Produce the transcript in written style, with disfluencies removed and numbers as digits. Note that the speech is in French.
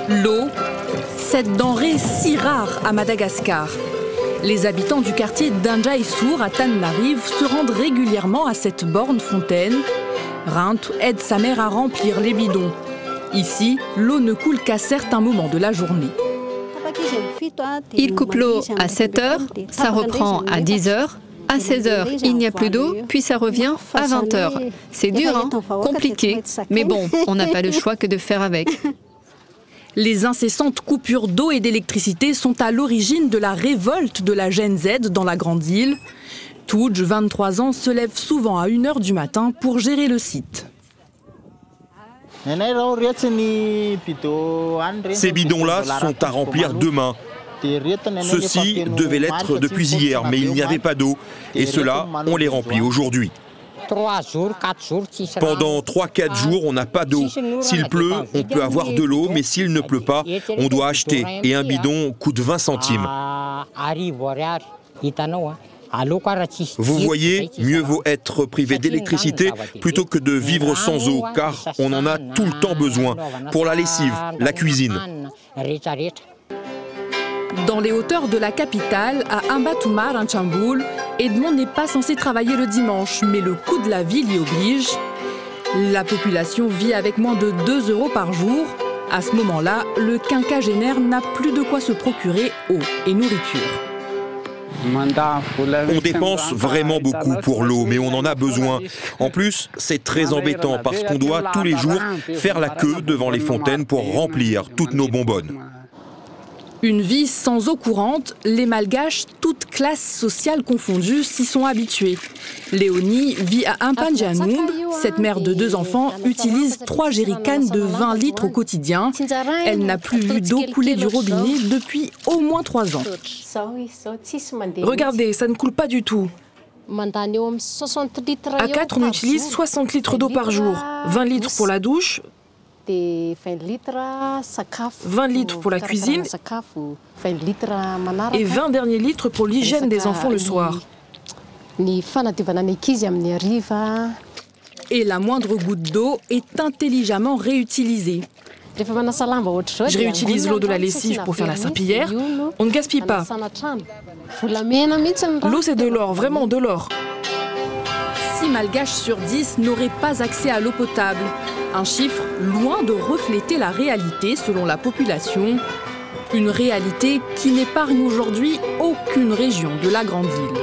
L'eau, cette denrée si rare à Madagascar. Les habitants du quartier d'Injaïsour à Tananarive se rendent régulièrement à cette borne fontaine. Rint aide sa mère à remplir les bidons. Ici, l'eau ne coule qu'à certains moments de la journée. Il coupe l'eau à 7 heures, ça reprend à 10 heures. À 16 heures, il n'y a plus d'eau, puis ça revient à 20 heures. C'est dur, hein, compliqué, mais bon, on n'a pas le choix que de faire avec. Les incessantes coupures d'eau et d'électricité sont à l'origine de la révolte de la Gen Z dans la Grande Île. Tudj, 23 ans, se lève souvent à 1 heure du matin pour gérer le site. Ces bidons-là sont à remplir demain. Ceux-ci devaient l'être depuis hier, mais il n'y avait pas d'eau. Et ceux-là, on les remplit aujourd'hui. Pendant 3-4 jours, on n'a pas d'eau. S'il pleut, on peut avoir de l'eau, mais s'il ne pleut pas, on doit acheter. Et un bidon coûte 20 centimes. Vous voyez, mieux vaut être privé d'électricité plutôt que de vivre sans eau, car on en a tout le temps besoin, pour la lessive, la cuisine. Dans les hauteurs de la capitale, à Ambatoumar, en Tchamboul, Edmond n'est pas censé travailler le dimanche, mais le coût de la vie l'y oblige. La population vit avec moins de 2 € par jour. À ce moment-là, le quinquagénaire n'a plus de quoi se procurer eau et nourriture. On dépense vraiment beaucoup pour l'eau, mais on en a besoin. En plus, c'est très embêtant parce qu'on doit tous les jours faire la queue devant les fontaines pour remplir toutes nos bonbonnes. Une vie sans eau courante, les Malgaches, toutes classes sociales confondues, s'y sont habitués. Léonie vit à Impanjanoum. Cette mère de 2 enfants utilise 3 jerrycans de 20 litres au quotidien. Elle n'a plus vu d'eau couler du robinet depuis au moins 3 ans. Regardez, ça ne coule pas du tout. À 4, on utilise 60 litres d'eau par jour. 20 litres pour la douche, 20 litres pour la cuisine et 20 derniers litres pour l'hygiène des enfants le soir. Et la moindre goutte d'eau est intelligemment réutilisée. Je réutilise l'eau de la lessive pour faire la serpillière. On ne gaspille pas. L'eau, c'est de l'or, vraiment de l'or. 6 Malgaches sur 10 n'auraient pas accès à l'eau potable. Un chiffre loin de refléter la réalité selon la population. Une réalité qui n'épargne aujourd'hui aucune région de la Grande Île.